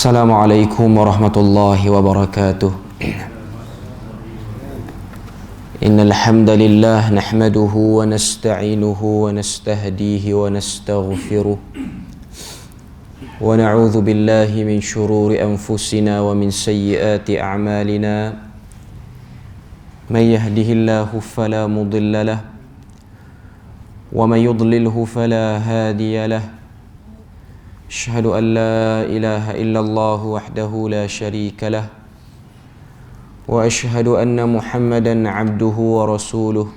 Assalamualaikum warahmatullahi wabarakatuh. Innal hamdalillah nahmaduhu wa nasta'inuhu wa nastahdihi wa nastaghfiruh wa na'udzu billahi min shururi anfusina wa min sayyiati a'malina. Man yahdihillahu fala mudilla lahu wa man yudlilhu fala hadiya lahu. Asyhadu an la ilaha illallah wahdahu la syarika lah wa asyhadu anna Muhammadan abduhu wa rasuluh.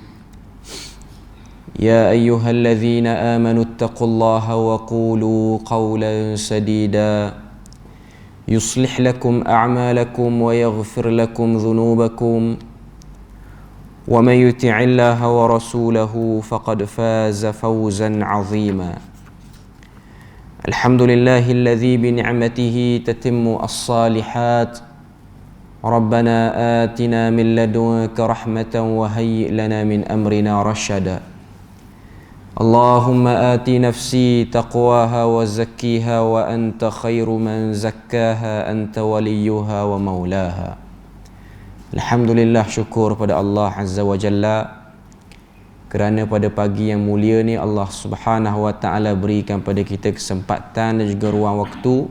Ya ayyuhalladzina amanu ittaqullaha wa qulu qawlan sadida yuslih lakum a'malakum wa yaghfir lakum dhunubakum wa man yuti'illaha wa rasulahu faqad faza fawzan 'azima. Alhamdulillahilladzi bi'ni'matihi tatimmu as-salihat. Rabbana atina min ladunka rahmatan wa hayyi' lana min amrina rashada. Allahumma ati nafsi taqwaha wa zakkiha wa anta khairu man zakkaha anta waliyuha wa maulaha. Alhamdulillah, syukur pada Allah Azza wa Jalla kerana pada pagi yang mulia ni Allah Subhanahu wa Ta'ala berikan pada kita kesempatan dan juga ruang waktu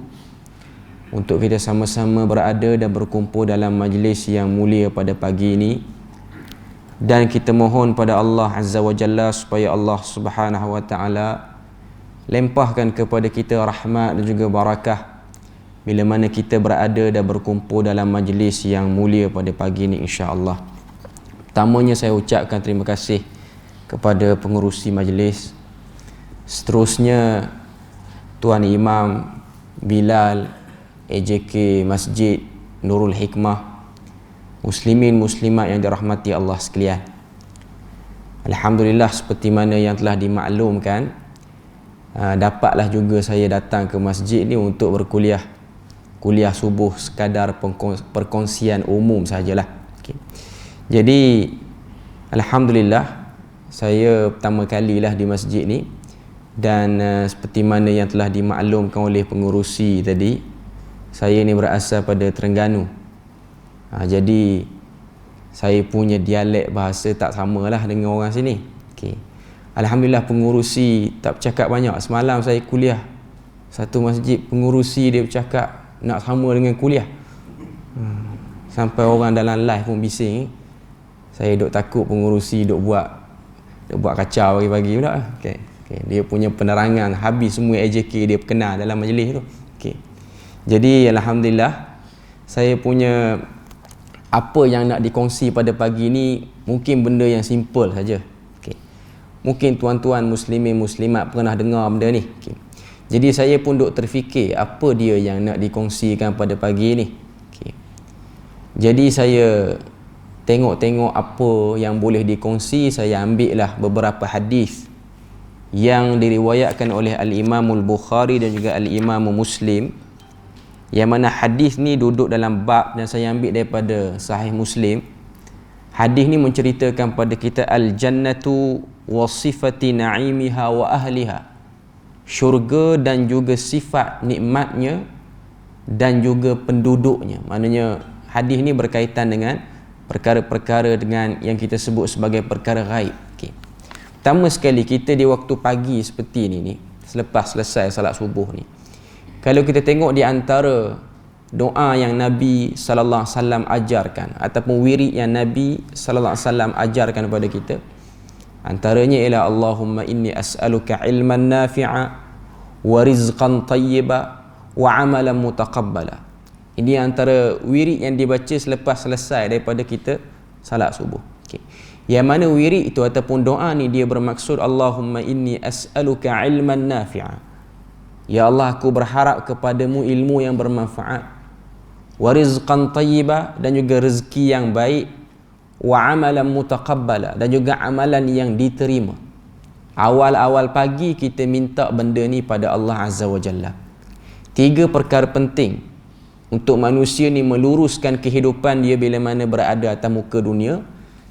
untuk kita sama-sama berada dan berkumpul dalam majlis yang mulia pada pagi ini. Dan kita mohon pada Allah Azza wa Jalla supaya Allah Subhanahu wa Ta'ala lempahkan kepada kita rahmat dan juga barakah bila mana kita berada dan berkumpul dalam majlis yang mulia pada pagi ini, insya-Allah. Pertamanya saya ucapkan terima kasih kepada pengurusi majlis. Seterusnya Tuan Imam Bilal, AJK Masjid Nurul Hikmah, muslimin muslimat yang dirahmati Allah sekalian. Alhamdulillah, seperti mana yang telah dimaklumkan, dapatlah juga saya datang ke masjid ni untuk berkuliah. Kuliah subuh sekadar perkongsian umum sajalah. Okay. Jadi alhamdulillah, saya pertama kalilah di masjid ni. Dan seperti mana yang telah dimaklumkan oleh pengurusi tadi, saya ni berasal pada Terengganu. Jadi saya punya dialek bahasa tak samalah dengan orang sini. Okay. Alhamdulillah, pengurusi tak bercakap banyak. Semalam saya kuliah satu masjid, pengurusi dia bercakap nak sama dengan kuliah. Sampai orang dalam live pun bising. Saya duk takut pengurusi duk buat kacau pagi-pagi pula. Okay. Dia punya penerangan habis semua AJK dia kenal dalam majlis tu. Okay. Jadi alhamdulillah, saya punya apa yang nak dikongsi pada pagi ni mungkin benda yang simple saja. Okay. Mungkin tuan-tuan muslimin muslimat pernah dengar benda ni. Okay. Jadi saya pun duk terfikir apa dia yang nak dikongsikan pada pagi ni. Okay. Jadi saya tengok-tengok apa yang boleh dikongsi. Saya ambil lah beberapa hadis yang diriwayatkan oleh Al-Imamul Bukhari dan juga Al-Imam Muslim, yang mana hadis ni duduk dalam bab dan saya ambil daripada Sahih Muslim. Hadis ni menceritakan pada kita al-jannatu wa sifati na'imiha wa ahliha, syurga dan juga sifat nikmatnya dan juga penduduknya. Maknanya hadis ni berkaitan dengan perkara-perkara dengan yang kita sebut sebagai perkara ghaib. Okay. Pertama sekali, kita di waktu pagi seperti ni selepas selesai salat subuh ni, kalau kita tengok di antara doa yang Nabi sallallahu alaihi wasallam ajarkan ataupun wirid yang Nabi sallallahu alaihi wasallam ajarkan kepada kita, antaranya ialah Allahumma inni as'aluka ilman nafi'a wa rizqan tayyiba wa amalan mutaqabbala. Ini antara wirid yang dibaca selepas selesai daripada kita salat subuh. Okay. Yang mana wirid itu ataupun doa ni dia bermaksud Allahumma inni as'aluka ilman nafi'a. Ya Allah, aku berharap kepadamu ilmu yang bermanfaat. Wa rizqan tayyiba, dan juga rezeki yang baik. Wa amalan mutaqabbala, dan juga amalan yang diterima. Awal-awal pagi kita minta benda ni pada Allah Azza wa Jalla. 3 perkara penting untuk manusia ni meluruskan kehidupan dia bila mana berada atas muka dunia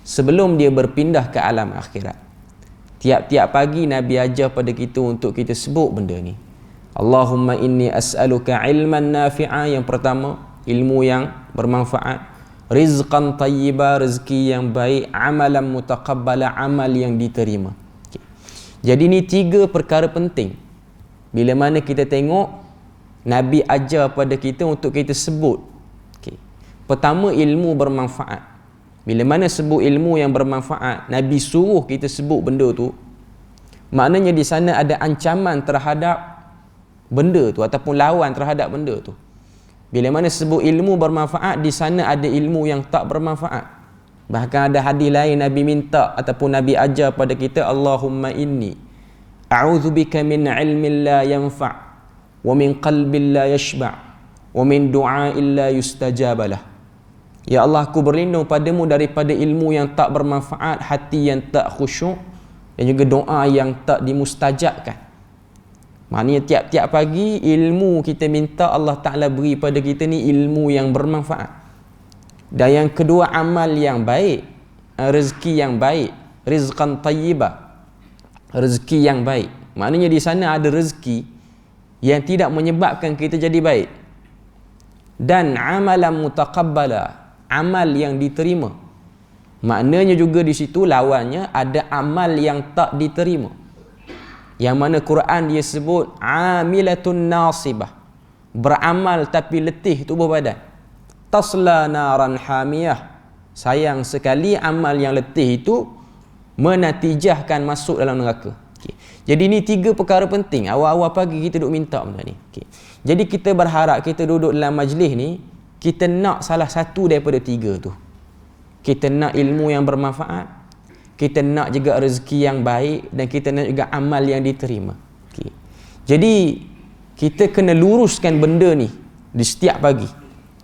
sebelum dia berpindah ke alam akhirat. Tiap-tiap pagi Nabi ajar pada kita untuk kita sebut benda ni. Allahumma inni as'aluka ilman nafi'a, yang pertama ilmu yang bermanfaat, rizqan tayyiba, rezeki yang baik, amalan mutaqabbala, amal yang diterima. Okay. Jadi ni 3 perkara penting bila mana kita tengok Nabi ajar pada kita untuk kita sebut. Okay. Pertama, ilmu bermanfaat. Bila mana sebut ilmu yang bermanfaat, Nabi suruh kita sebut benda tu, maknanya di sana ada ancaman terhadap benda tu ataupun lawan terhadap benda tu. Bila mana sebut ilmu bermanfaat, di sana ada ilmu yang tak bermanfaat. Bahkan ada hadis lain Nabi minta ataupun Nabi ajar pada kita, Allahumma inni a'udzubika min ilmin la yanfa' wa min qalbin la yashba' wa min du'a'in la yustajabalah. Ya Allah, aku berlindung padamu daripada ilmu yang tak bermanfaat, hati yang tak khusyuk, dan juga doa yang tak dimustajabkan. Maknanya tiap-tiap pagi ilmu kita minta Allah Ta'ala beri pada kita ni ilmu yang bermanfaat. Dan yang kedua, amal yang baik, rezeki yang baik, rizqan tayyibah, rezeki yang baik. Maknanya di sana ada rezeki yang tidak menyebabkan kita jadi baik, dan amalan mutaqabbala, amal yang diterima. Maknanya juga di situ lawannya ada amal yang tak diterima, yang mana Quran dia sebut amilatun nasibah, beramal tapi letih tubuh badan, tasla naran hamiyah, sayang sekali amal yang letih itu menatijahkan masuk dalam neraka. Okay. Jadi ni 3 perkara penting awal-awal pagi kita duk minta benda ni. Okay. Jadi kita berharap kita duduk dalam majlis ni, kita nak salah satu daripada 3 tu. Kita nak ilmu yang bermanfaat, kita nak juga rezeki yang baik, dan kita nak juga amal yang diterima. Okay. Jadi kita kena luruskan benda ni di setiap pagi.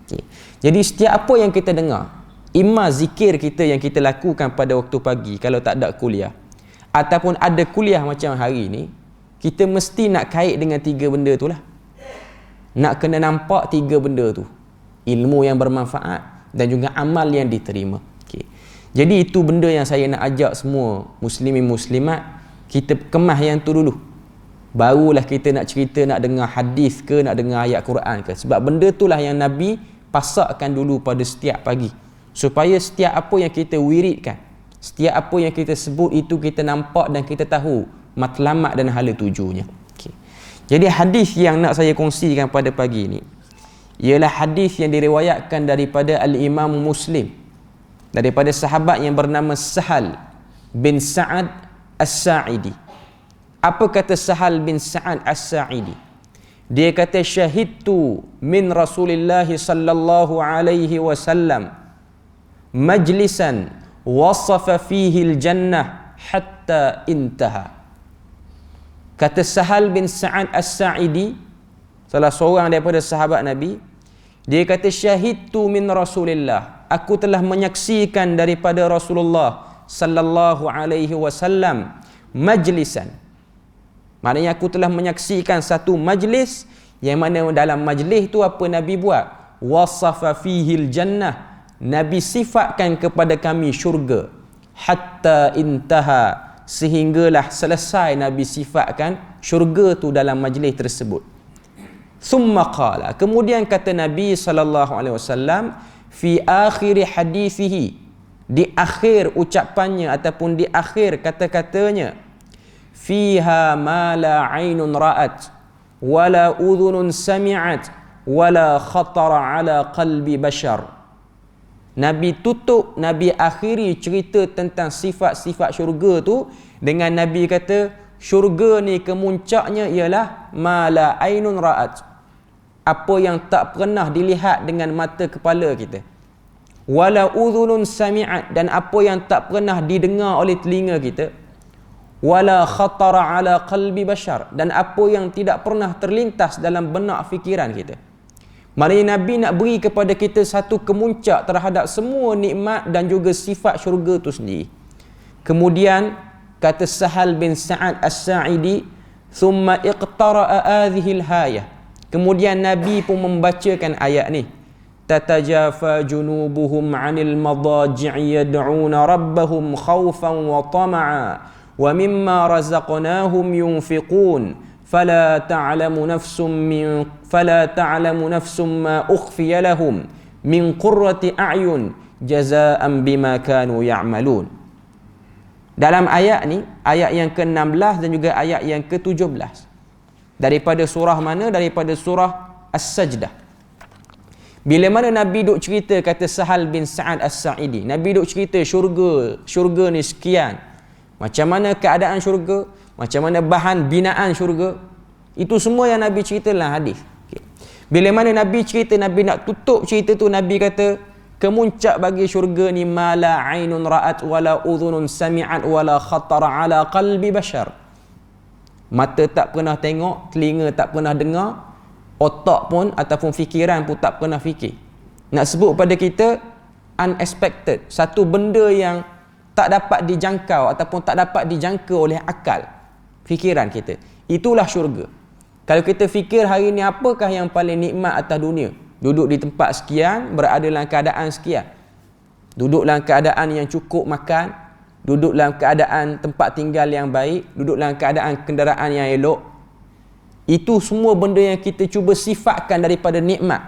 Okay. Jadi setiap apa yang kita dengar, imma zikir kita yang kita lakukan pada waktu pagi kalau tak ada kuliah, ataupun ada kuliah macam hari ni, kita mesti nak kait dengan 3 benda tu lah. Nak kena nampak 3 benda tu, ilmu yang bermanfaat dan juga amal yang diterima. Jadi itu benda yang saya nak ajak semua muslimin muslimat, kita kemas yang tu dulu. Barulah kita nak cerita, nak dengar hadis ke, nak dengar ayat Quran ke. Sebab benda itulah yang Nabi pasakkan dulu pada setiap pagi. Supaya setiap apa yang kita wiridkan, setiap apa yang kita sebut itu kita nampak dan kita tahu matlamat dan hala tujunya. Okay. Jadi hadis yang nak saya kongsikan pada pagi ini ialah hadis yang diriwayatkan daripada Al-Imam Muslim, daripada sahabat yang bernama Sahal bin Sa'ad As-Sa'idi. Apa kata Sahal bin Sa'ad As-Sa'idi? Dia kata, syahidtu min Rasulillah sallallahu alaihi wasallam majlisan wasafa fihi al-jannah hatta intaha. Kata Sahal bin Sa'ad As-Sa'idi, salah seorang daripada sahabat Nabi, dia kata, syahidtu min Rasulillah, aku telah menyaksikan daripada Rasulullah sallallahu alaihi wasallam majlisan. Maknanya aku telah menyaksikan satu majlis yang mana dalam majlis tu apa Nabi buat? Wasafa fihil jannah, Nabi sifatkan kepada kami syurga, hatta intaha, sehinggalah selesai Nabi sifatkan syurga tu dalam majlis tersebut. Thumma qala, kemudian kata Nabi sallallahu alaihi wasallam, fi akhir hadithihi, di akhir ucapannya ataupun di akhir kata-katanya, fiha ma la ainun ra'at wala udhunun sami'at wala khatara ala qalbi bashar. Nabi tutup, Nabi akhiri cerita tentang sifat-sifat syurga tu dengan Nabi kata, syurga ni kemuncaknya ialah ma la ainun ra'at, apa yang tak pernah dilihat dengan mata kepala kita, wala udhunun sami'at, dan apa yang tak pernah didengar oleh telinga kita, wala khatara ala qalbi bashar, dan apa yang tidak pernah terlintas dalam benak fikiran kita. Maknanya Nabi nak beri kepada kita satu kemuncak terhadap semua nikmat dan juga sifat syurga itu sendiri. Kemudian kata Sahal bin Sa'ad As-Sa'idi, thumma iqtara'a hadhil hayah, kemudian Nabi pun membacakan ayat ni, tatajafa junubuhum 'anil madaji'i yad'una rabbahum khawfan wa tama'a wa mimma razaqnahum yunfiqun فلا تعلم نفس ما أخفي لهم من قرة أعين جزاء بما كانوا يعملون. Dalam ayat ni, ayat yang ke-16 dan juga ayat yang ke-17. Daripada surah mana? Daripada surah As-Sajdah. Bila mana Nabi duk cerita, kata Sahal bin Sa'ad As-Sa'idi, Nabi duk cerita syurga ni sekian. Macam mana keadaan syurga, macam mana bahan binaan syurga. Itu semua yang Nabi cerita dalam hadis. Okay. Bila mana Nabi cerita, Nabi nak tutup cerita tu, Nabi kata, kemuncak bagi syurga ni mala ainun ra'at wala udhunun sami'at wala khatara ala qalbi bashar. Mata tak pernah tengok, telinga tak pernah dengar, otak pun ataupun fikiran pun tak pernah fikir. Nak sebut pada kita unexpected, satu benda yang tak dapat dijangkau ataupun tak dapat dijangka oleh akal fikiran kita. Itulah syurga. Kalau kita fikir hari ni apakah yang paling nikmat atas dunia? Duduk di tempat sekian, berada dalam keadaan sekian. Duduk dalam keadaan yang cukup makan, duduk dalam keadaan tempat tinggal yang baik, duduk dalam keadaan kenderaan yang elok. Itu semua benda yang kita cuba sifatkan daripada nikmat.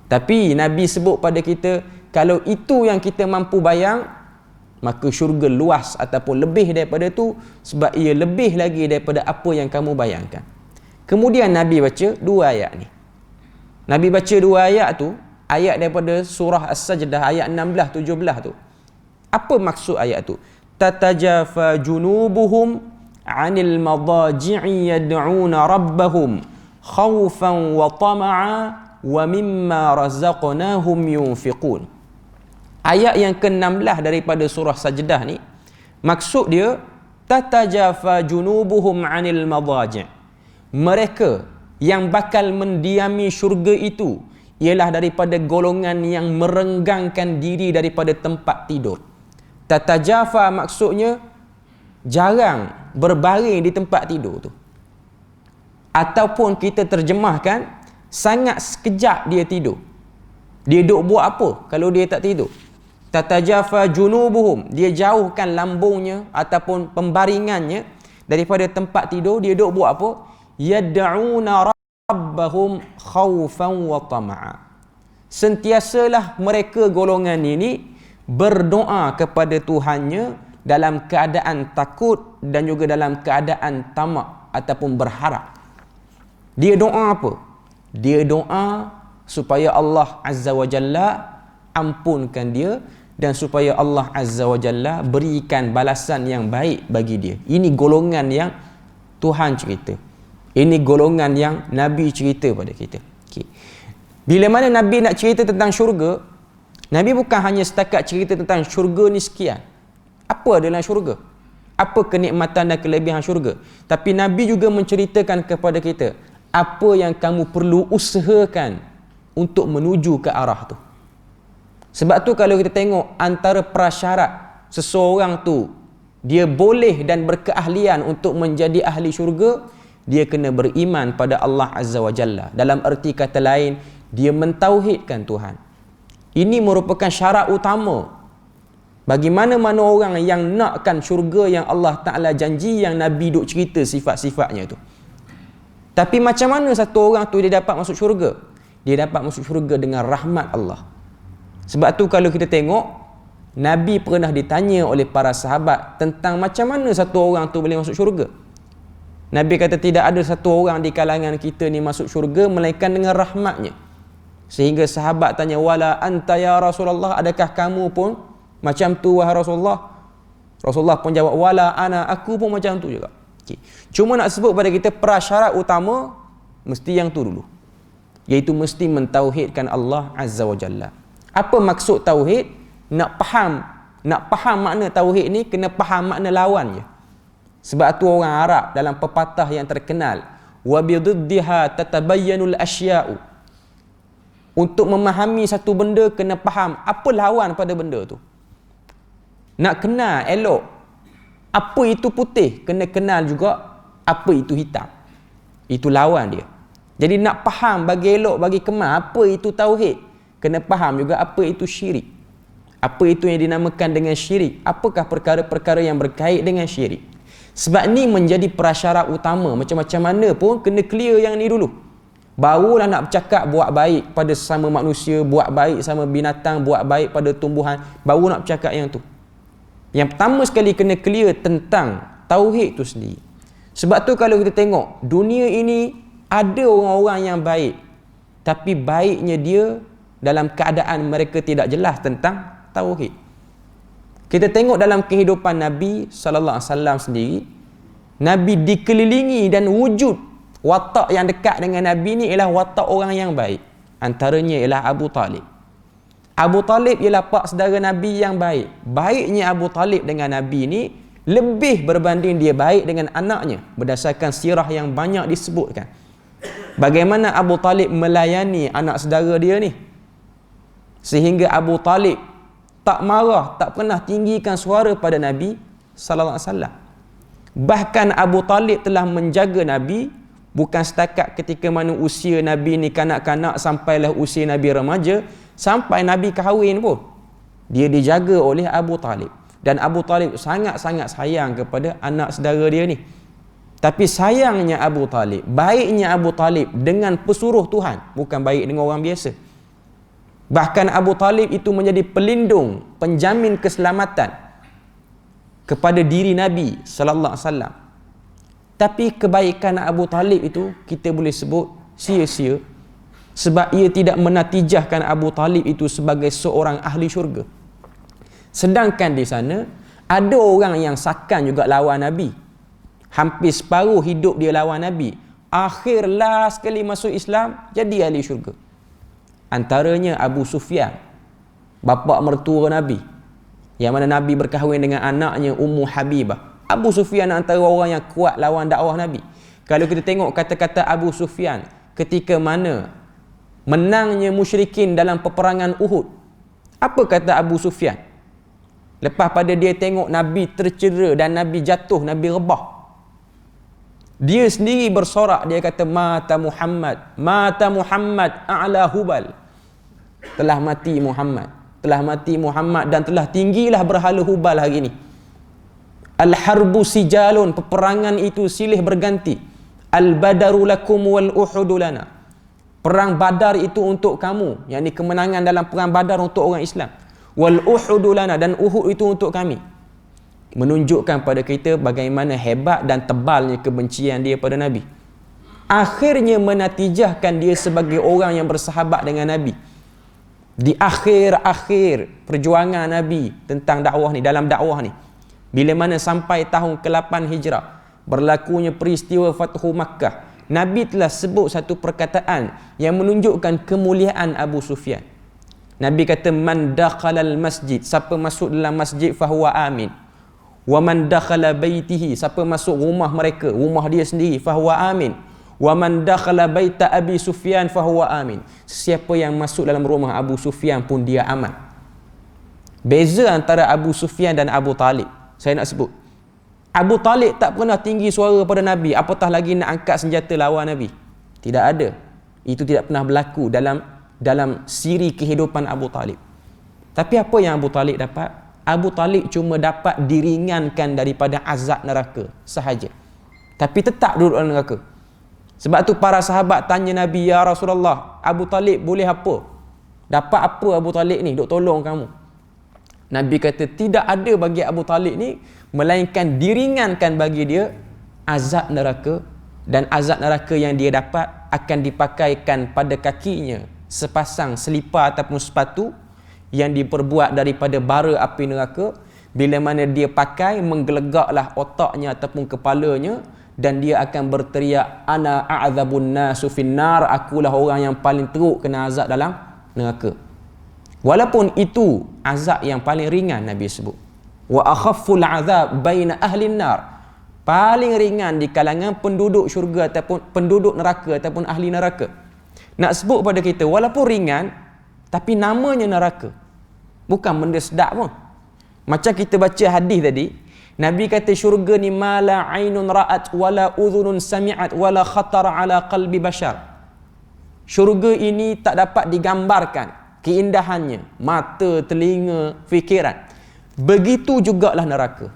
Tapi Nabi sebut pada kita, kalau itu yang kita mampu bayang, maka syurga luas ataupun lebih daripada tu, sebab ia lebih lagi daripada apa yang kamu bayangkan. Kemudian Nabi baca dua ayat ni. Nabi baca dua ayat tu, ayat daripada surah As-Sajdah ayat 16-17 tu. Apa maksud ayat tu? Tatajafa junubuhum 'anil madaji'i yad'una rabbahum khawfan wa tama'a wa mimma razaqnahum yunfiqun. Ayat yang ke-16 daripada surah Sajdah ni, maksud dia tatajafa junubuhum 'anil madaji'. Mereka yang bakal mendiami syurga itu ialah daripada golongan yang merenggangkan diri daripada tempat tidur. Tatajafa maksudnya jarang berbaring di tempat tidur tu. Ataupun kita terjemahkan, sangat sekejap dia tidur. Dia duk buat apa kalau dia tak tidur? Tatajafa junubuhum, dia jauhkan lambungnya ataupun pembaringannya daripada tempat tidur. Dia duk buat apa? Yad'una rabbahum khawfan wa tama'a. Sentiasalah mereka golongan ini berdoa kepada Tuhannya dalam keadaan takut dan juga dalam keadaan tamak ataupun berharap. Dia doa apa? Dia doa supaya Allah Azza wa Jalla ampunkan dia dan supaya Allah Azza wa Jalla berikan balasan yang baik bagi dia. Ini golongan yang Tuhan cerita. Ini golongan yang Nabi cerita pada kita. Okay. Bila mana Nabi nak cerita tentang syurga, Nabi bukan hanya setakat cerita tentang syurga ni sekian. Apa adalah syurga? Apa kenikmatan dan kelebihan syurga? Tapi Nabi juga menceritakan kepada kita apa yang kamu perlu usahakan untuk menuju ke arah tu. Sebab tu kalau kita tengok antara prasyarat seseorang tu dia boleh dan berkeahlian untuk menjadi ahli syurga, dia kena beriman pada Allah Azza wa Jalla. Dalam erti kata lain, dia mentauhidkan Tuhan. Ini merupakan syarat utama bagi mana-mana orang yang nakkan syurga yang Allah Ta'ala janji, yang Nabi duk cerita sifat-sifatnya tu. Tapi macam mana satu orang tu dia dapat masuk syurga? Dia dapat masuk syurga dengan rahmat Allah. Sebab tu kalau kita tengok, Nabi pernah ditanya oleh para sahabat tentang macam mana satu orang tu boleh masuk syurga. Nabi kata tidak ada satu orang di kalangan kita ni masuk syurga melainkan dengan rahmatnya. Sehingga sahabat tanya, wala anta ya Rasulullah, adakah kamu pun macam tu wahai Rasulullah? Rasulullah pun jawab, wala ana, aku pun macam tu juga. Okay. Cuma nak sebut pada kita prasyarat utama mesti yang tu dulu, iaitu mesti mentauhidkan Allah Azza wa Jalla. Apa maksud tauhid? Nak faham makna tauhid ni, kena faham makna lawannya. Sebab tu orang Arab dalam pepatah yang terkenal, wa bididdiha tatabayyanul asya'u. Untuk memahami satu benda kena faham apa lawan pada benda tu. Nak kenal elok apa itu putih, kena kenal juga apa itu hitam. Itu lawan dia. Jadi nak faham bagi elok, bagi kemal apa itu tauhid, kena faham juga apa itu syirik. Apa itu yang dinamakan dengan syirik? Apakah perkara-perkara yang berkait dengan syirik? Sebab ni menjadi prasyarat utama. Macam-macam mana pun kena clear yang ni dulu. Barulah nak bercakap buat baik pada sesama manusia, buat baik sama binatang, buat baik pada tumbuhan, baru nak bercakap yang tu. Yang pertama sekali kena clear tentang tauhid tu sendiri. Sebab tu kalau kita tengok dunia ini ada orang-orang yang baik, tapi baiknya dia dalam keadaan mereka tidak jelas tentang tauhid. Kita tengok dalam kehidupan Nabi sallallahu alaihi wasallam sendiri, Nabi dikelilingi dan wujud watak yang dekat dengan Nabi ni ialah watak orang yang baik. Antaranya ialah Abu Talib. Abu Talib ialah pak saudara Nabi yang baik. Baiknya Abu Talib dengan Nabi ni lebih berbanding dia baik dengan anaknya, berdasarkan sirah yang banyak disebutkan. Bagaimana Abu Talib melayani anak saudara dia ni, sehingga Abu Talib tak marah, tak pernah tinggikan suara pada Nabi sallallahu alaihi wasallam. Bahkan Abu Talib telah menjaga Nabi bukan setakat ketika mana usia Nabi ni kanak-kanak sampailah usia Nabi remaja, sampai Nabi kahwin pun dia dijaga oleh Abu Talib. Dan Abu Talib sangat-sangat sayang kepada anak saudara dia ni. Tapi sayangnya Abu Talib, baiknya Abu Talib dengan pesuruh Tuhan, bukan baik dengan orang biasa. Bahkan Abu Talib itu menjadi pelindung, penjamin keselamatan kepada diri Nabi sallallahu alaihi wasallam. Tapi kebaikan Abu Talib itu kita boleh sebut sia-sia, sebab ia tidak menatijahkan Abu Talib itu sebagai seorang ahli syurga. Sedangkan di sana ada orang yang sakan juga lawan Nabi. Hampir separuh hidup dia lawan Nabi. Akhir last sekali masuk Islam jadi ahli syurga. Antaranya Abu Sufyan, bapa mertua Nabi, yang mana Nabi berkahwin dengan anaknya Ummu Habibah. Abu Sufyan antara orang yang kuat lawan dakwah Nabi. Kalau kita tengok kata-kata Abu Sufyan ketika mana menangnya musyrikin dalam peperangan Uhud, apa kata Abu Sufyan? Lepas pada dia tengok Nabi tercedera dan Nabi jatuh, Nabi rebah, dia sendiri bersorak, dia kata mata Muhammad a'la hubal. Telah mati Muhammad dan telah tinggilah berhala Hubal hari ini. Al-harbu sijalun, peperangan itu silih berganti. Al-badaru lakum wal uhudu lana. Perang Badar itu untuk kamu, yakni kemenangan dalam perang Badar untuk orang Islam. Wal uhudu lana, dan Uhud itu untuk kami. Menunjukkan pada kita bagaimana hebat dan tebalnya kebencian dia pada Nabi. Akhirnya menatijahkan dia sebagai orang yang bersahabat dengan Nabi. Di akhir-akhir perjuangan Nabi tentang dakwah ni, dalam dakwah ni, bila mana sampai tahun ke-8 Hijrah, berlakunya peristiwa Fathu Makkah, Nabi telah sebut satu perkataan yang menunjukkan kemuliaan Abu Sufyan. Nabi kata, man dakhalal masjid, siapa masuk dalam masjid fahuwa amin. Wa man dakhala baitihi, siapa masuk rumah mereka, rumah dia sendiri, fahuwa amin. Wa man dakhala baita Abi Sufyan fahuwa amin. Siapa yang masuk dalam rumah Abu Sufyan pun dia aman. Beza antara Abu Sufyan dan Abu Talib saya nak sebut. Abu Talib tak pernah tinggi suara pada Nabi, apatah lagi nak angkat senjata lawan Nabi. Tidak ada. Itu tidak pernah berlaku dalam siri kehidupan Abu Talib. Tapi apa yang Abu Talib dapat? Abu Talib cuma dapat diringankan daripada azab neraka sahaja. Tapi tetap duduk dalam neraka. Sebab tu para sahabat tanya Nabi, ya Rasulullah, Abu Talib boleh apa? Dapat apa Abu Talib ni? Duk tolong kamu. Nabi kata, tidak ada bagi Abu Talib ni melainkan diringankan bagi dia azab neraka, dan azab neraka yang dia dapat akan dipakaikan pada kakinya sepasang selipar ataupun sepatu yang diperbuat daripada bara api neraka. Bila mana dia pakai, menggelegaklah otaknya ataupun kepalanya, dan dia akan berteriak, ana a'adzabun nasu finnar, akulah orang yang paling teruk kena azab dalam neraka. Walaupun itu azab yang paling ringan, Nabi sebut, wa akhafful azab baina ahli nar, paling ringan di kalangan penduduk syurga ataupun penduduk neraka ataupun ahli neraka. Nak sebut pada kita, walaupun ringan tapi namanya neraka, bukan benda sedap pun. Macam kita baca hadis tadi, Nabi kata syurga ni mala ainun ra'at wala udhunun sami'at wala khatara ala qalbi bashar. Syurga ini tak dapat digambarkan keindahannya, mata, telinga, fikiran. Begitu jugalah neraka.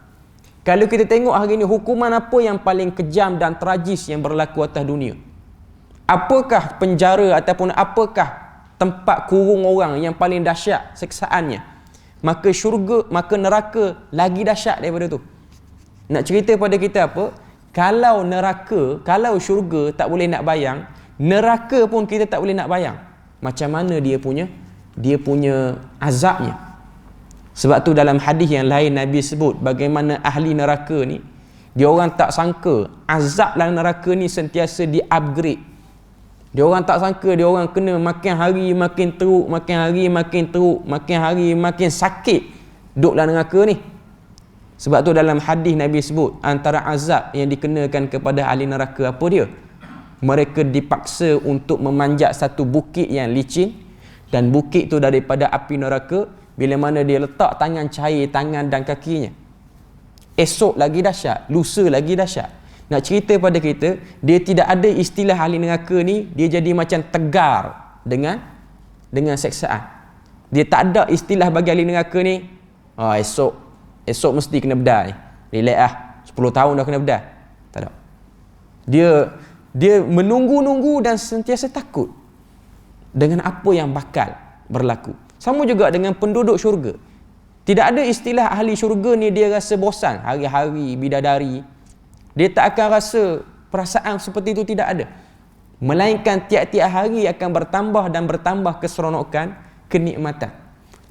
Kalau kita tengok hari ni, hukuman apa yang paling kejam dan tragis yang berlaku atas dunia? Apakah penjara ataupun apakah tempat kurung orang yang paling dahsyat seksaannya? Maka syurga, maka neraka lagi dahsyat daripada tu. Nak cerita pada kita apa? Kalau neraka, kalau syurga tak boleh nak bayang, neraka pun kita tak boleh nak bayang. Macam mana dia punya azabnya. Sebab tu dalam hadis yang lain Nabi sebut bagaimana ahli neraka ni, dia orang tak sangka azab dalam neraka ni sentiasa di-upgrade. Dia orang tak sangka dia orang kena makin hari makin teruk, makin hari makin teruk, makin hari makin sakit duduk dalam neraka ni. Sebab tu dalam hadis Nabi sebut antara azab yang dikenakan kepada ahli neraka apa dia? Mereka dipaksa untuk memanjat satu bukit yang licin, dan bukit tu daripada api neraka. Bila mana dia letak tangan cair tangan dan kakinya, esok lagi dahsyat, lusa lagi dahsyat. Nak cerita pada kita, dia tidak ada istilah ahli neraka ni, dia jadi macam tegar dengan seksaan. Dia tak ada istilah bagi ahli neraka ni, esok mesti kena bedal ni, relax lah, 10 tahun dah kena bedal. Tak ada. Dia menunggu-nunggu dan sentiasa takut dengan apa yang bakal berlaku. Sama juga dengan penduduk syurga. Tidak ada istilah ahli syurga ni dia rasa bosan hari-hari bidadari. Dia tak akan rasa perasaan seperti itu, tidak ada. Melainkan tiap-tiap hari akan bertambah dan bertambah keseronokan, kenikmatan.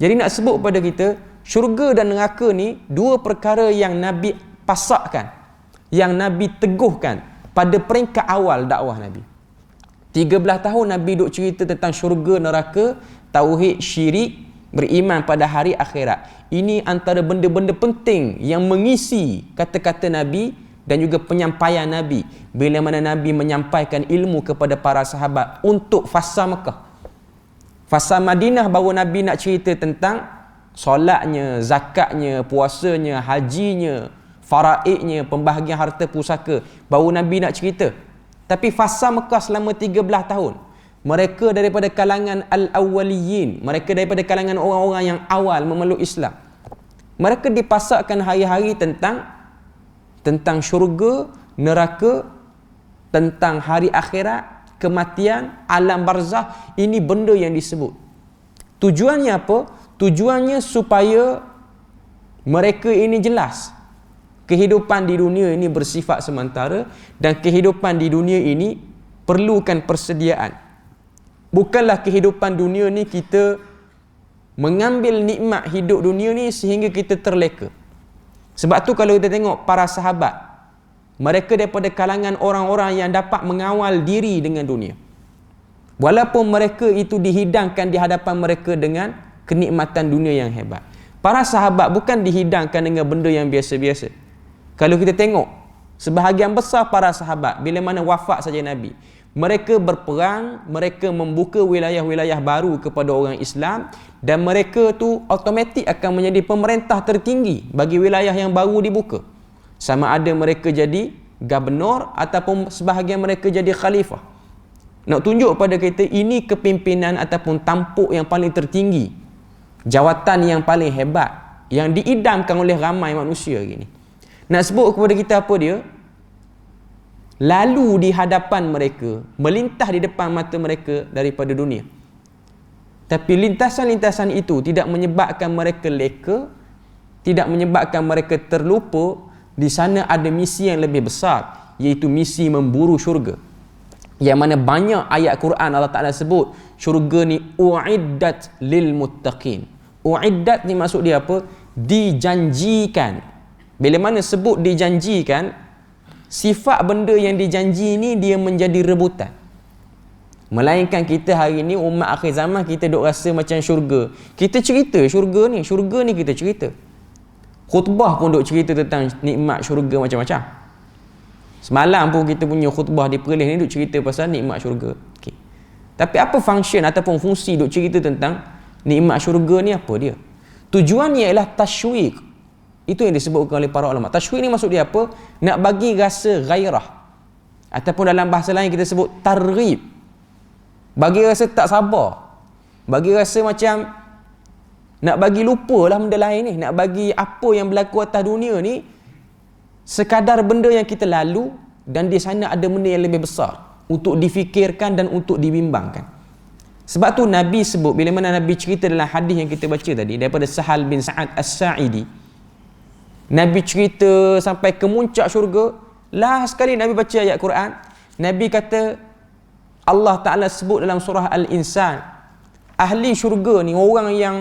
Jadi nak sebut pada kita, syurga dan neraka ni dua perkara yang Nabi pasakkan, yang Nabi teguhkan pada peringkat awal dakwah Nabi. 13 tahun Nabi duk cerita tentang syurga, neraka, tauhid, syirik, beriman pada hari akhirat. Ini antara benda-benda penting yang mengisi kata-kata Nabi dan juga penyampaian Nabi bila mana Nabi menyampaikan ilmu kepada para sahabat untuk fasa Mekah. Fasa Madinah baru Nabi nak cerita tentang solatnya, zakatnya, puasanya, hajinya, faraidnya, pembahagian harta pusaka. Baru Nabi nak cerita. Tapi fasa Mekah selama 13 tahun, mereka daripada kalangan al-awwaliyin, mereka daripada kalangan orang-orang yang awal memeluk Islam, mereka dipasakkan hari-hari tentang syurga, neraka, tentang hari akhirat, kematian, alam barzah. Ini benda yang disebut. Tujuannya apa? Tujuannya supaya mereka ini jelas kehidupan di dunia ini bersifat sementara, dan kehidupan di dunia ini perlukan persediaan. Bukanlah kehidupan dunia ni kita mengambil nikmat hidup dunia ni sehingga kita terleka. Sebab tu kalau kita tengok para sahabat, mereka daripada kalangan orang-orang yang dapat mengawal diri dengan dunia. Walaupun mereka itu dihidangkan di hadapan mereka dengan kenikmatan dunia yang hebat. Para sahabat bukan dihidangkan dengan benda yang biasa-biasa. Kalau kita tengok, sebahagian besar para sahabat bila mana wafat saja Nabi, mereka berperang, mereka membuka wilayah-wilayah baru kepada orang Islam, dan mereka tu automatik akan menjadi pemerintah tertinggi bagi wilayah yang baru dibuka. Sama ada mereka jadi gubernur ataupun sebahagian mereka jadi khalifah. Nak tunjuk pada kita ini kepimpinan ataupun tampuk yang paling tertinggi, jawatan yang paling hebat yang diidamkan oleh ramai manusia hari ni. Nak sebut kepada kita apa dia? Lalu di hadapan mereka, melintas di depan mata mereka daripada dunia. Tapi lintasan-lintasan itu tidak menyebabkan mereka leka, tidak menyebabkan mereka terlupa di sana ada misi yang lebih besar, iaitu misi memburu syurga. Yang mana banyak ayat Quran Allah Ta'ala sebut syurga ni u'iddat lil muttaqin. U'iddat ni maksud dia apa? Dijanjikan. Bila mana sebut dijanjikan, sifat benda yang dijanji ni dia menjadi rebutan. Melainkan kita hari ni umat akhir zaman, kita duk rasa macam syurga. Kita cerita syurga ni kita cerita. Khutbah pun duk cerita tentang nikmat syurga macam-macam. Semalam pun kita punya khutbah di Perlis ni duk cerita pasal nikmat syurga. Okay. Tapi apa function ataupun fungsi duk cerita tentang nikmat syurga ni apa dia? Tujuannya ialah tasywiq. Itu yang disebutkan oleh para ulama. Tasywiq ni maksud dia apa? Nak bagi rasa gairah. Ataupun dalam bahasa lain kita sebut targhib. Bagi rasa tak sabar. Bagi rasa macam nak bagi lupa lah benda lain ni. Nak bagi apa yang berlaku atas dunia ni sekadar benda yang kita lalu, dan di sana ada benda yang lebih besar untuk difikirkan dan untuk dibimbangkan. Sebab tu Nabi sebut, bila mana Nabi cerita dalam hadis yang kita baca tadi daripada Sahal bin Sa'ad As-Sa'idi, Nabi cerita sampai ke muncak syurga. Last sekali Nabi baca ayat Quran, Nabi kata, Allah Ta'ala sebut dalam surah Al-Insan, ahli syurga ni, orang yang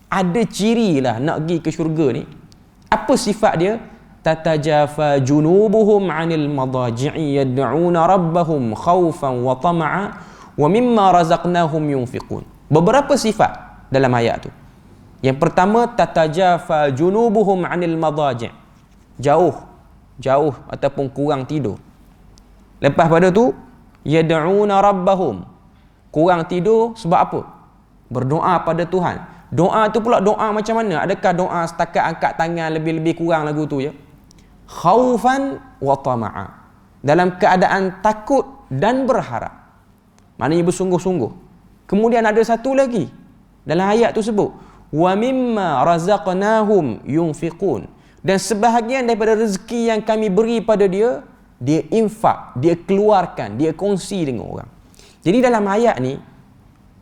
ada ciri lah nak pergi ke syurga ni, apa sifat dia? Tatajafa junubuhum 'anil madaji'i yad'una rabbahum khaufan wa tama'a wa mimma razaqnahum yunfiqun. Beberapa sifat dalam ayat tu. Yang pertama, tatajafa junubuhum 'anil madaji', jauh ataupun kurang tidur. Lepas pada tu, yad'una rabbahum, kurang tidur sebab apa? Berdoa pada Tuhan. Doa tu pula doa macam mana? Adakah doa setakat angkat tangan lebih-lebih kurang lagu tu je? Khaufan wa tama'a, dalam keadaan takut dan berharap, maknanya bersungguh-sungguh. Kemudian ada satu lagi dalam ayat tu sebut, wa mimma razaqnahum yunfiqun, dan sebahagian daripada rezeki yang kami beri pada dia, dia infak, dia keluarkan, dia kongsi dengan orang. Jadi dalam ayat ni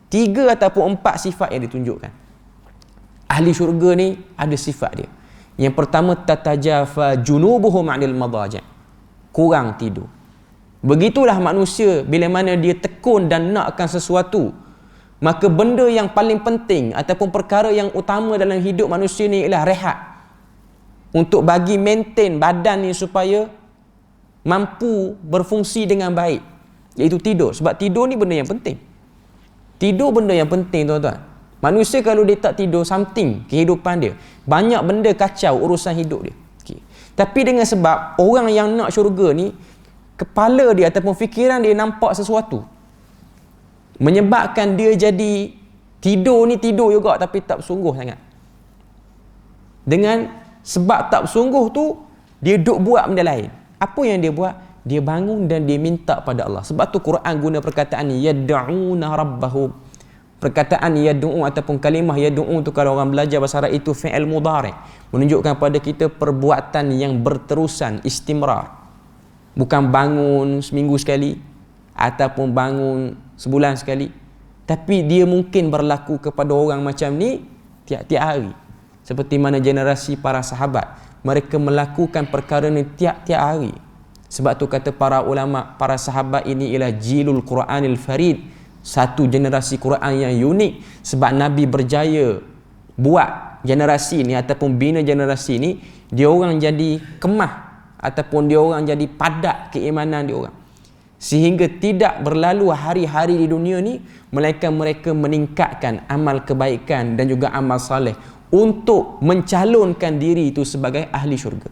3 ataupun 4 sifat yang ditunjukkan. Ahli syurga ni ada sifat dia. Yang pertama, tatajafa junubuhum 'anil madaji', kurang tidur. Begitulah manusia bila mana dia tekun dan nakkan sesuatu, maka benda yang paling penting ataupun perkara yang utama dalam hidup manusia ni ialah rehat, untuk bagi maintain badan ni supaya mampu berfungsi dengan baik, iaitu tidur. Sebab tidur ni benda yang penting. Tidur benda yang penting, tuan-tuan. Manusia kalau dia tak tidur, something kehidupan dia, banyak benda kacau urusan hidup dia. Okay. Tapi dengan sebab orang yang nak syurga ni, kepala dia ataupun fikiran dia nampak sesuatu, menyebabkan dia jadi tidur ni tidur juga tapi tak bersungguh sangat. Dengan sebab tak bersungguh tu, dia duk buat benda lain. Apa yang dia buat? Dia bangun dan dia minta pada Allah. Sebab tu Quran guna perkataan yad'una rabbahum. Perkataan yad'u ataupun kalimah yad'u tu, kalau orang belajar bahasa Arab, itu fi'il mudhari', menunjukkan pada kita perbuatan yang berterusan, istimrar. Bukan bangun seminggu sekali ataupun bangun sebulan sekali, tapi dia mungkin berlaku kepada orang macam ni tiap-tiap hari. Seperti mana generasi para sahabat, mereka melakukan perkara ni tiap-tiap hari. Sebab tu kata para ulama, para sahabat ini ialah jilul Quranil farid, satu generasi Quran yang unik. Sebab Nabi berjaya buat generasi ni ataupun bina generasi ni, dia orang jadi kemah ataupun dia orang jadi padat keimanan dia orang, sehingga tidak berlalu hari-hari di dunia ni melainkan mereka meningkatkan amal kebaikan dan juga amal saleh untuk mencalonkan diri itu sebagai ahli syurga.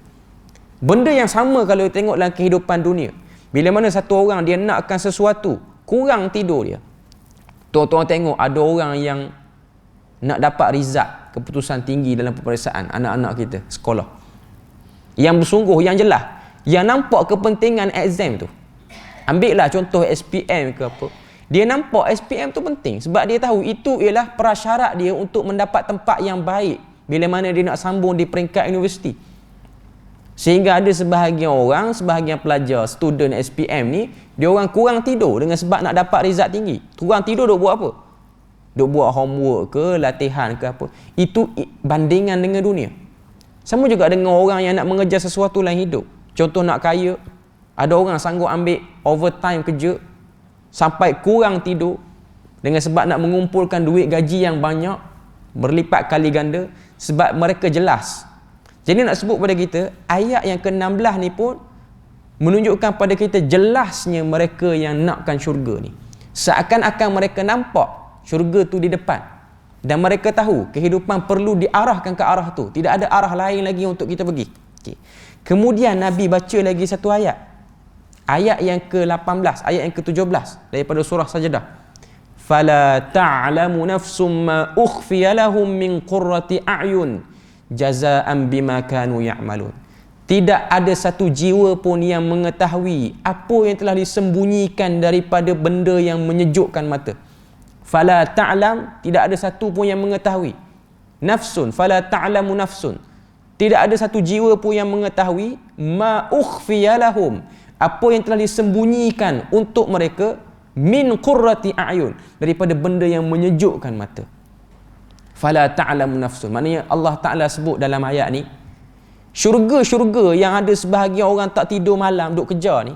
Benda yang sama kalau tengok dalam kehidupan dunia, bila mana satu orang dia nakkan sesuatu, kurang tidur dia. Tuan-tuan tengok ada orang yang nak dapat rizal keputusan tinggi dalam peperiksaan anak-anak kita sekolah, yang bersungguh, yang jelas, yang nampak kepentingan exam tu. Ambil lah contoh SPM ke apa, dia nampak SPM tu penting sebab dia tahu itu ialah prasyarat dia untuk mendapat tempat yang baik bila mana dia nak sambung di peringkat universiti. Sehingga ada sebahagian orang, sebahagian pelajar, student SPM ni, dia orang kurang tidur dengan sebab nak dapat result tinggi. Kurang tidur duk buat apa? Duk buat homework ke, latihan ke apa. Itu bandingan dengan dunia. Sama juga dengan orang yang nak mengejar sesuatu dalam hidup. Contoh nak kaya, ada orang sanggup ambil overtime kerja sampai kurang tidur dengan sebab nak mengumpulkan duit gaji yang banyak, berlipat kali ganda, sebab mereka jelas. Jadi nak sebut pada kita, ayat yang ke-16 ni pun menunjukkan pada kita jelasnya mereka yang nakkan syurga ni. Seakan-akan mereka nampak syurga tu di depan, dan mereka tahu kehidupan perlu diarahkan ke arah tu. Tidak ada arah lain lagi untuk kita pergi. Okay. Kemudian Nabi baca lagi satu ayat. Ayat yang ke-18, ayat yang ke-17 daripada surah Sajdah. Fala ta'lamu nafsum ma ukhfiya lahum min qurrati a'yun jazaan bima kanu ya'malun. Tidak ada satu jiwa pun yang mengetahui apa yang telah disembunyikan daripada benda yang menyejukkan mata. Fala ta'lam, tidak ada satu pun yang mengetahui. Nafsun, fala ta'lamu nafsun. Tidak ada satu jiwa pun yang mengetahui ma ukhfiya lahum, apa yang telah disembunyikan untuk mereka, min qurrati a'yun, daripada benda yang menyejukkan mata. Fala ta'lamu nafsun, maknanya Allah Ta'ala sebut dalam ayat ni, syurga-syurga yang ada sebahagian orang tak tidur malam duk kejar ni,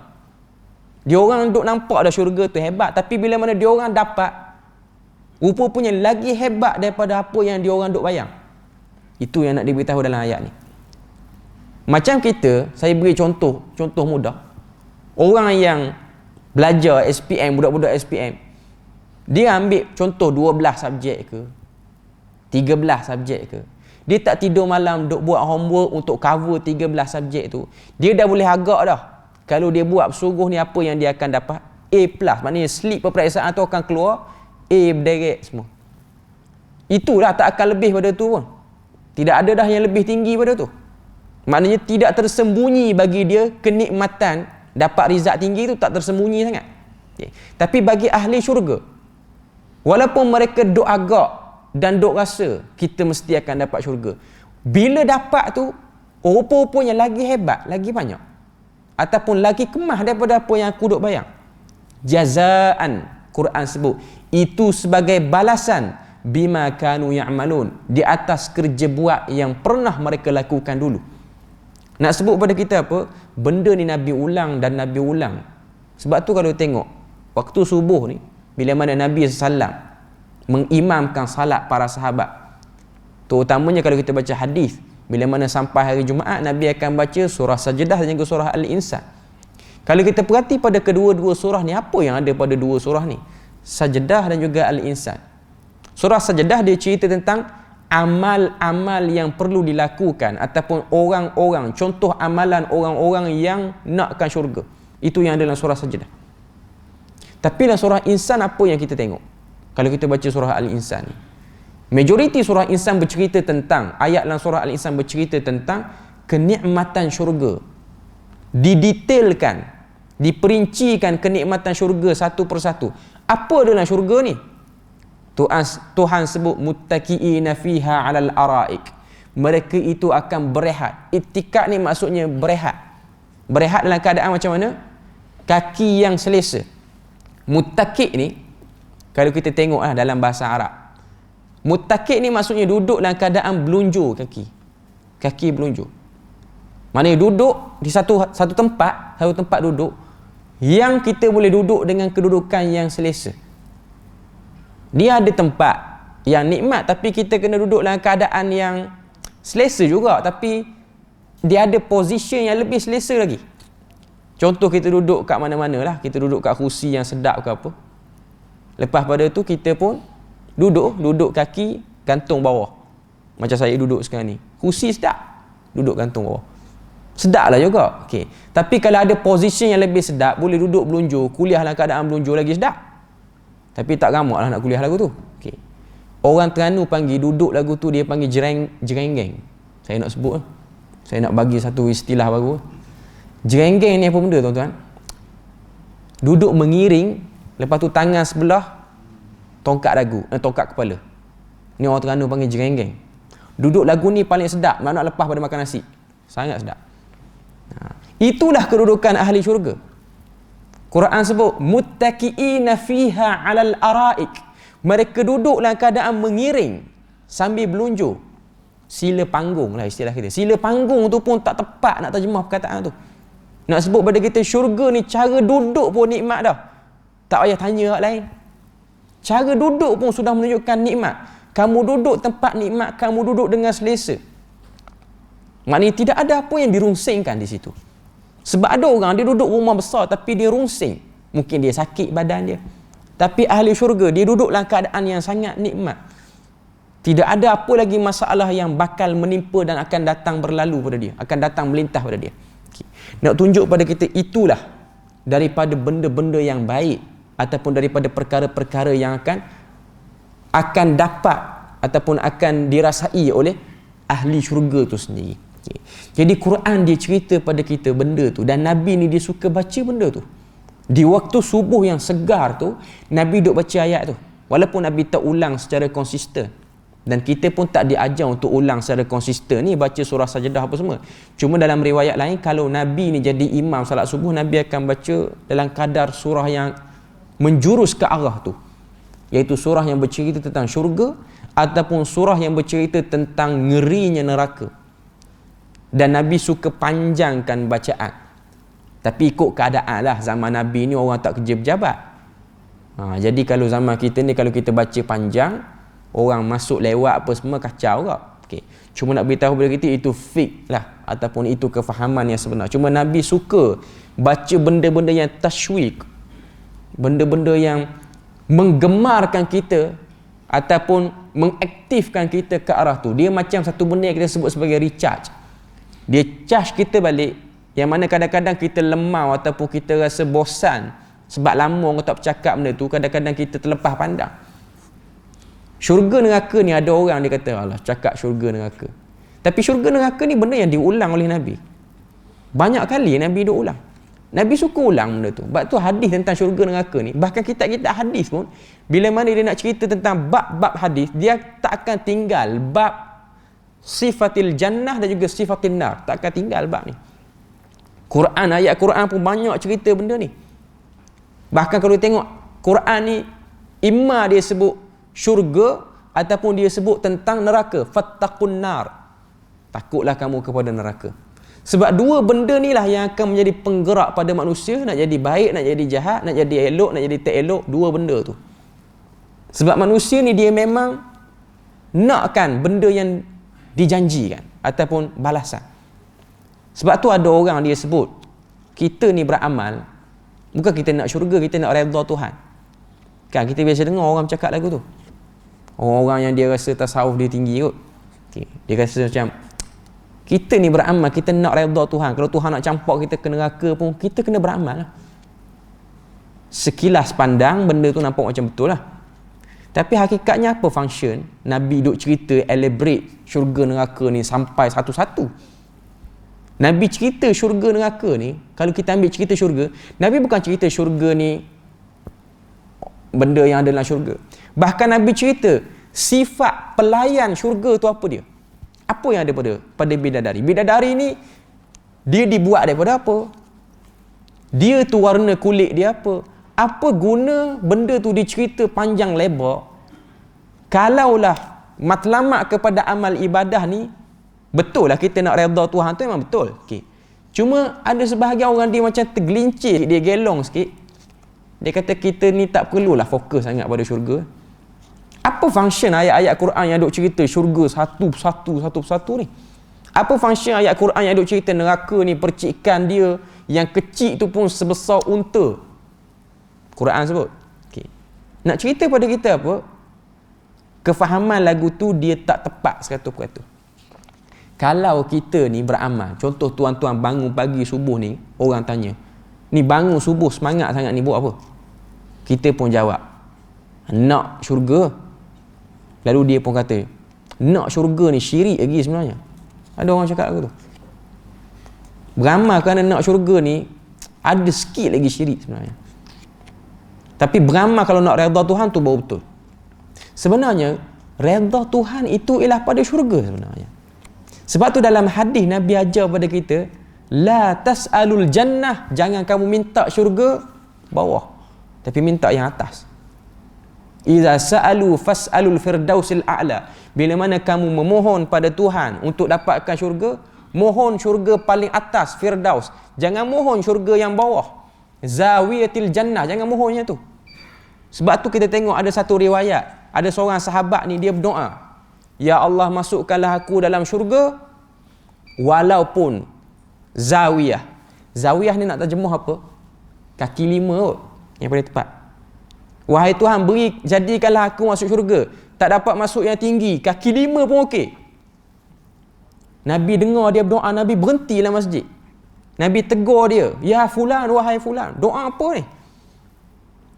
dia orang duk nampak dah syurga tu hebat, tapi bila mana dia orang dapat, rupa-rupanya lagi hebat daripada apa yang dia orang duk bayang. Itu yang nak diberitahu dalam ayat ni. Macam kita, saya beri contoh mudah. Orang yang belajar SPM, budak-budak SPM, dia ambil contoh 12 subjek ke 13 subjek ke, dia tak tidur malam duk buat homework untuk cover 13 subjek tu, dia dah boleh agak dah kalau dia buat sungguh ni apa yang dia akan dapat A+, maknanya slip peperiksaan tu akan keluar A direct semua. Itulah, tak akan lebih pada tu pun. Tidak ada dah yang lebih tinggi pada tu. Maknanya tidak tersembunyi bagi dia kenikmatan dapat result tinggi tu, tak tersembunyi sangat. Okay. Tapi bagi ahli syurga, walaupun mereka duk agak dan duk rasa kita mesti akan dapat syurga, bila dapat tu rupa-rupanya lagi hebat, lagi banyak, ataupun lagi kemah daripada apa yang aku duk bayang. Jazaan, Quran sebut itu sebagai balasan bima kanu ya'malun, di atas kerja buat yang pernah mereka lakukan dulu. Nak sebut pada kita apa? Benda ni Nabi ulang dan Nabi ulang. Sebab tu kalau tengok waktu subuh ni, bila mana Nabi SAW mengimamkan salat para sahabat, terutamanya kalau kita baca hadis, bila mana sampai hari Jumaat, Nabi akan baca surah Sajdah dan juga surah Al-Insan. Kalau kita perhati pada kedua-dua surah ni, apa yang ada pada dua surah ni? Sajdah dan juga Al-Insan. Surah Sajdah dia cerita tentang amal-amal yang perlu dilakukan, ataupun orang-orang, contoh amalan orang-orang yang nakkan syurga. Itu yang ada dalam surah Sajdah. Tapi dalam surah Insan apa yang kita tengok? Kalau kita baca surah Al-Insan ni, majoriti surah Insan bercerita tentang, ayat dalam surah Al-Insan bercerita tentang kenikmatan syurga. Didetailkan, diperincikan kenikmatan syurga satu persatu. Apa dalam syurga ni? Tuhan sebut muttaqiina fiha 'alal araik. Mereka itu akan berehat. Ittikak ni maksudnya berehat. Berehat dalam keadaan macam mana? Kaki yang selesa. Muttaqi ni, kalau kita tengok dalam bahasa Arab, muttaqi ni maksudnya duduk dalam keadaan belunjur kaki. Kaki belunjur. Maknanya duduk di satu tempat duduk yang kita boleh duduk dengan kedudukan yang selesa. Dia ada tempat yang nikmat, tapi kita kena duduk dalam keadaan yang selesa juga, tapi dia ada position yang lebih selesa lagi. Contoh, kita duduk kat mana-mana lah, kita duduk kat kursi yang sedap ke apa, lepas pada tu kita pun duduk kaki gantung bawah, macam saya duduk sekarang ni, kursi sedap, duduk gantung bawah, sedap lah juga. Okay. Tapi kalau ada position yang lebih sedap, boleh duduk belunjur, kuliah dalam keadaan belunjur lagi sedap. Tapi tak gamak lah nak kuliah lagu tu. Okay. Orang Terengganu panggil duduk lagu tu, dia panggil jerenggeng. Saya nak sebut, saya nak bagi satu istilah baru. Jerenggeng ni apa benda tuan-tuan? Duduk mengiring, lepas tu tangan sebelah tongkat dagu, tongkat kepala. Ni orang Terengganu panggil jerenggeng. Duduk lagu ni paling sedap, nak lepas pada makan nasi. Sangat sedap. Itulah kedudukan ahli syurga. Quran sebut muttaqiina fiha 'alal araik. Mereka duduk dalam keadaan mengiring sambil belunjur. Sila panggung lah istilah kita. Sila panggung tu pun tak tepat nak terjemah perkataan tu. Nak sebut pada kita syurga ni cara duduk pun nikmat dah. Tak payah tanya hak lain. Cara duduk pun sudah menunjukkan nikmat. Kamu duduk tempat nikmat, kamu duduk dengan selesa. Maknanya tidak ada apa yang dirungsingkan di situ. Sebab ada orang dia duduk rumah besar tapi dia rungsing. Mungkin dia sakit badan dia. Tapi ahli syurga dia duduk dalam keadaan yang sangat nikmat. Tidak ada apa lagi masalah yang bakal menimpa dan akan datang berlalu pada dia, akan datang melintas pada dia. Okay. Nak tunjuk pada kita itulah daripada benda-benda yang baik, ataupun daripada perkara-perkara yang akan dapat ataupun akan dirasai oleh ahli syurga tu sendiri. Okay. Jadi Quran dia cerita pada kita benda tu, dan Nabi ni dia suka baca benda tu. Di waktu subuh yang segar tu, Nabi duk baca ayat tu. Walaupun Nabi tak ulang secara konsisten. Dan kita pun tak diajar untuk ulang secara konsisten ni baca surah Sajdah apa semua. Cuma dalam riwayat lain, kalau Nabi ni jadi imam salat subuh, Nabi akan baca dalam kadar surah yang menjurus ke arah tu, iaitu surah yang bercerita tentang syurga ataupun surah yang bercerita tentang ngerinya neraka. Dan Nabi suka panjangkan bacaan. Tapi ikut keadaan lah, zaman Nabi ni orang tak kerja pejabat. Jadi kalau zaman kita ni, kalau kita baca panjang, orang masuk lewat apa semua kacau ke. Okay. Cuma nak beritahu kepada kita, itu fiqh lah, ataupun itu kefahaman yang sebenar. Cuma Nabi suka baca benda-benda yang tashwiq, benda-benda yang menggemarkan kita ataupun mengaktifkan kita ke arah tu. Dia macam satu benda yang kita sebut sebagai recharge. Dia charge kita balik, yang mana kadang-kadang kita lemau ataupun kita rasa bosan sebab lama orang tak bercakap benda tu, kadang-kadang kita terlepas pandang. Syurga neraka ni ada orang dia kata, alah cakap syurga neraka. Tapi syurga neraka ni benda yang diulang oleh Nabi. Banyak kali Nabi duk ulang. Nabi suka ulang benda tu. Sebab tu hadis tentang syurga neraka ni, bahkan kitab-kitab hadis pun, bila mana dia nak cerita tentang bab-bab hadis, dia tak akan tinggal bab sifatil jannah dan juga sifatil nar. Tak akan tinggal bab ni. Quran, ayat Quran pun banyak cerita benda ni. Bahkan kalau tengok Quran ni, imma dia sebut syurga ataupun dia sebut tentang neraka. Fattaqun nar, takutlah kamu kepada neraka. Sebab dua benda ni lah yang akan menjadi penggerak pada manusia, nak jadi baik, nak jadi jahat, nak jadi elok, nak jadi tak elok. Dua benda tu. Sebab manusia ni dia memang nakkan benda yang dijanjikan ataupun balasan. Sebab tu ada orang dia sebut, kita ni beramal bukan kita nak syurga, kita nak redha Tuhan. Kan kita biasa dengar orang bercakap lagu tu. Orang-orang yang dia rasa tasawuf dia tinggi kot. Okay. Dia rasa macam, kita ni beramal, kita nak redha Tuhan. Kalau Tuhan nak campak kita ke neraka pun, kita kena beramal lah. Sekilas pandang, benda tu nampak macam betul lah. Tapi hakikatnya apa function Nabi duk cerita elaborate syurga neraka ni sampai satu-satu. Nabi cerita syurga neraka ni, kalau kita ambil cerita syurga, Nabi bukan cerita syurga ni benda yang ada dalam syurga. Bahkan Nabi cerita sifat pelayan syurga tu apa dia. Apa yang ada pada bidadari. Bidadari ni dia dibuat daripada apa? Dia tu warna kulit dia apa? Apa guna benda tu dicerita panjang lebar? Kalaulah matlamat kepada amal ibadah ni, betul lah kita nak redha Tuhan tu, memang betul. Okay. Cuma ada sebahagian orang dia macam tergelincir, dia gelong sikit. Dia kata kita ni tak perlulah fokus sangat pada syurga. Apa function ayat-ayat Quran yang duk cerita syurga satu-satu ni? Apa function ayat Quran yang duk cerita neraka ni, percikan dia yang kecil tu pun sebesar unta? Quran sebut. Okay. Nak cerita pada kita apa? Kefahaman lagu tu dia tak tepat 100%. Kalau kita ni beramal, contoh tuan-tuan bangun pagi subuh ni, orang tanya, ni bangun subuh semangat sangat ni buat apa? Kita pun jawab, nak syurga. Lalu dia pun kata, nak syurga ni syirik lagi sebenarnya. Ada orang cakap lagu tu. Beramal kerana nak syurga ni ada sikit lagi syirik sebenarnya. Tapi beramal kalau nak redha Tuhan tu baru betul. Sebenarnya redha Tuhan itu ialah pada syurga sebenarnya. Sebab tu dalam hadis Nabi ajar pada kita, la tas'alul jannah, jangan kamu minta syurga bawah, tapi minta yang atas. Iza sa'alu fas'alul firdausil a'la. Bila mana kamu memohon pada Tuhan untuk dapatkan syurga, mohon syurga paling atas, firdaus. Jangan mohon syurga yang bawah, zawiyatil jannah, jangan mohonnya tu. Sebab tu kita tengok ada satu riwayat, ada seorang sahabat ni dia berdoa, ya Allah masukkanlah aku dalam syurga walaupun zawiyah. Zawiyah ni nak terjemuh apa? Kaki 5 kot yang paling tepat. Wahai Tuhan, jadikanlah aku masuk syurga, tak dapat masuk yang tinggi, kaki 5 pun okey. Nabi dengar dia berdoa, Nabi berhentilah masjid. Nabi tegur dia, ya fulan, wahai fulan, doa apa ni?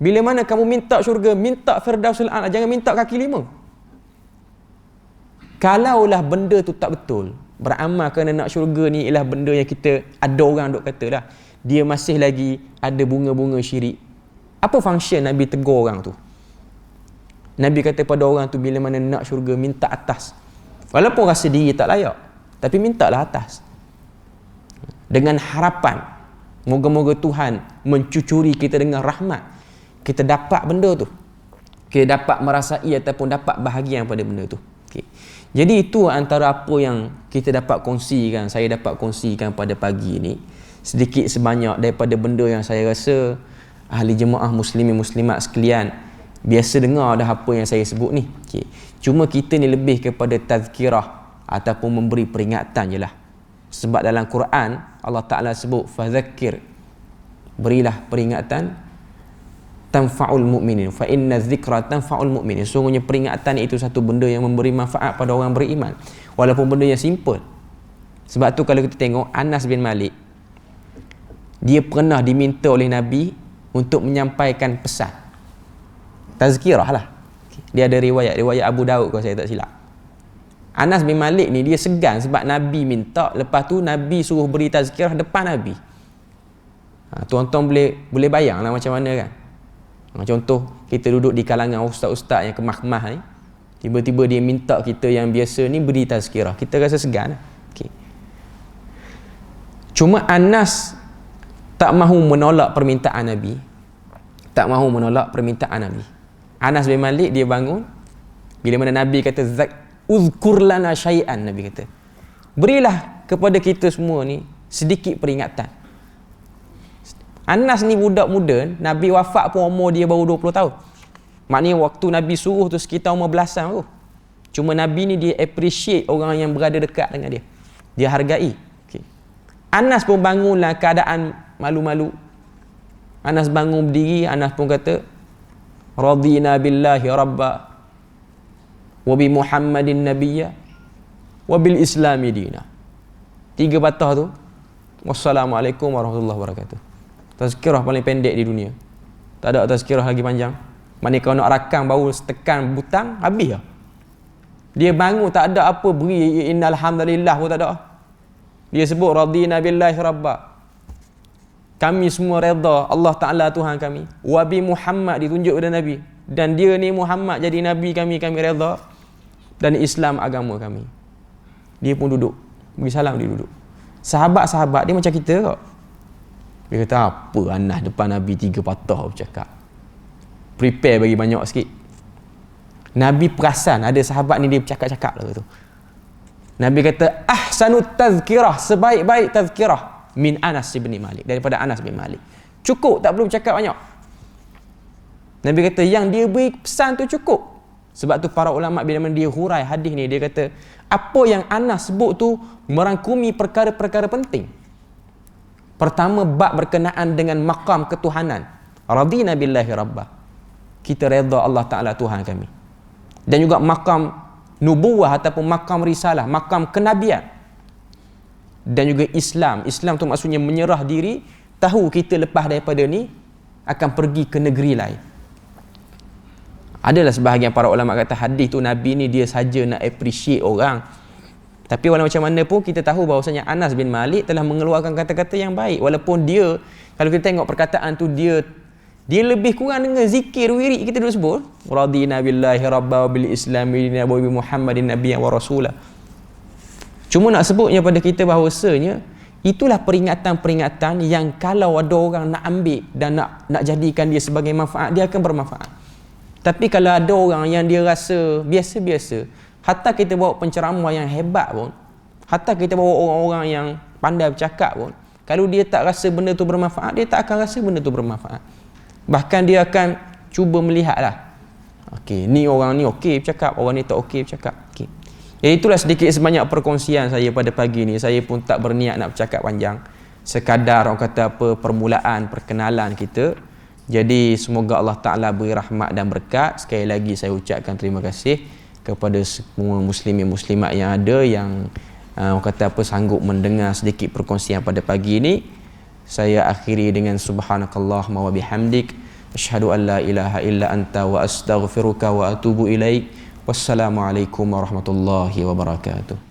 Bila mana kamu minta syurga, minta firdausul a'la, jangan minta kaki 5. Kalaulah benda tu tak betul, beramal kerana nak syurga ni ialah benda yang kita, ada orang duk kata lah, dia masih lagi ada bunga-bunga syirik. Apa function Nabi tegur orang tu? Nabi kata pada orang tu, bila mana nak syurga, minta atas. Walaupun rasa diri tak layak, tapi mintalah atas. Dengan harapan, moga-moga Tuhan mencucuri kita dengan rahmat. Kita dapat benda tu. Kita dapat merasai ataupun dapat bahagian pada benda tu. Okay. Jadi itu antara apa yang kita dapat kongsikan, saya dapat kongsikan pada pagi ni. Sedikit sebanyak daripada benda yang saya rasa ahli jemaah muslimin muslimat sekalian biasa dengar dah apa yang saya sebut ni. Okay. Cuma kita ni lebih kepada tazkirah ataupun memberi peringatan je lah. Sebab dalam Quran Allah Ta'ala sebut fadzakir, berilah peringatan, tanfa'ul mu'minin, fa inna dzikra tanfa'ul mu'minin. Sungguhnya peringatan itu satu benda yang memberi manfaat pada orang beriman, walaupun benda yang simple. Sebab tu kalau kita tengok Anas bin Malik, dia pernah diminta oleh Nabi untuk menyampaikan pesan tazkirah lah. Dia ada riwayat Abu Daud kalau saya tak silap. Anas bin Malik ni dia segan sebab Nabi minta, lepas tu Nabi suruh beri tazkirah depan Nabi. Tuan-tuan boleh bayang lah macam mana kan. Contoh kita duduk di kalangan ustaz-ustaz yang kemah-kemah ni, tiba-tiba dia minta kita yang biasa ni beri tazkirah, kita rasa segan. Okay. Cuma Anas tak mahu menolak permintaan Nabi. Anas bin Malik dia bangun bila mana Nabi kata uzkur lana syai'an, Nabi kata berilah kepada kita semua ni sedikit peringatan. Anas ni budak muda, Nabi wafat pun umur dia baru 20 tahun. Maknanya waktu Nabi suruh tu sekitar umur belasan tu. Cuma Nabi ni dia appreciate orang yang berada dekat dengan dia. Dia hargai. Okay. Anas pun bangunlah keadaan malu-malu. Anas bangun berdiri, Anas pun kata radina billahi rabba wa bi Muhammadin nabiyya wa bil islami dina. 3 patah tu. Wassalamualaikum warahmatullahi wabarakatuh. Tazkirah paling pendek di dunia. Tak ada tazkirah lagi panjang. Mana kalau nak rakam baru tekan butang habis lah. Dia bangun tak ada apa beri innal hamdalillah pun tak ada. Dia sebut radina billahi rabba. Kami semua redha Allah Ta'ala Tuhan kami. Wabi Muhammad ditunjuk pada Nabi. Dan dia ni Muhammad jadi Nabi kami redha. Dan Islam agama kami. Dia pun duduk. Bagi salam dia duduk. Sahabat-sahabat dia macam kita kok. Dia kata apa Anas depan Nabi 3 patah bercakap. Prepare bagi banyak sikit. Nabi perasan ada sahabat ni dia bercakap-cakap lah tu. Nabi kata ahsanut tazkirah, sebaik-baik tazkirah min Anas bin Malik, daripada Anas bin Malik. Cukup, tak perlu bercakap banyak. Nabi kata yang dia beri pesan tu cukup. Sebab tu para ulama bila dia hurai hadis ni, dia kata apa yang Anas sebut tu merangkumi perkara-perkara penting. Pertama, bab berkenaan dengan maqam ketuhanan. Radina billahi rabbah. Kita redha Allah Ta'ala Tuhan kami. Dan juga maqam nubuwah ataupun maqam risalah, maqam kenabian. Dan juga Islam. Islam tu maksudnya menyerah diri, tahu kita lepas daripada ni akan pergi ke negeri lain. Adalah sebahagian para ulama kata hadis tu Nabi ni dia saja nak appreciate orang. Tapi walau macam mana pun kita tahu bahawasanya Anas bin Malik telah mengeluarkan kata-kata yang baik. Walaupun dia, kalau kita tengok perkataan tu, dia lebih kurang dengan zikir wirid kita dulu sebut. Radina billahi rabba wa bil islami dina wa bi Muhammadin nabiyyan wa rasulah. Cuma nak sebutnya pada kita bahawasanya itulah peringatan-peringatan yang kalau ada orang nak ambil dan nak jadikan dia sebagai manfaat, dia akan bermanfaat. Tapi kalau ada orang yang dia rasa biasa-biasa, hatta kita bawa penceramah yang hebat pun, hatta kita bawa orang-orang yang pandai bercakap pun, kalau dia tak rasa benda tu bermanfaat, dia tak akan rasa benda tu bermanfaat. Bahkan dia akan cuba melihatlah, okey, ni orang ni okey bercakap, orang ni tak okey bercakap. Okey. Jadi itulah sedikit sebanyak perkongsian saya pada pagi ni. Saya pun tak berniat nak bercakap panjang. Sekadar orang kata apa, permulaan, perkenalan kita. Jadi semoga Allah Ta'ala beri rahmat dan berkat. Sekali lagi saya ucapkan terima kasih kepada semua muslimin muslimat yang ada, yang orang kata apa, sanggup mendengar sedikit perkongsian pada pagi ini. Saya akhiri dengan subhanakallahumma wa bihamdik, asyhadu an la ilaha illa anta wa astaghfiruka wa atubu ilaik. Wassalamualaikum warahmatullahi wabarakatuh.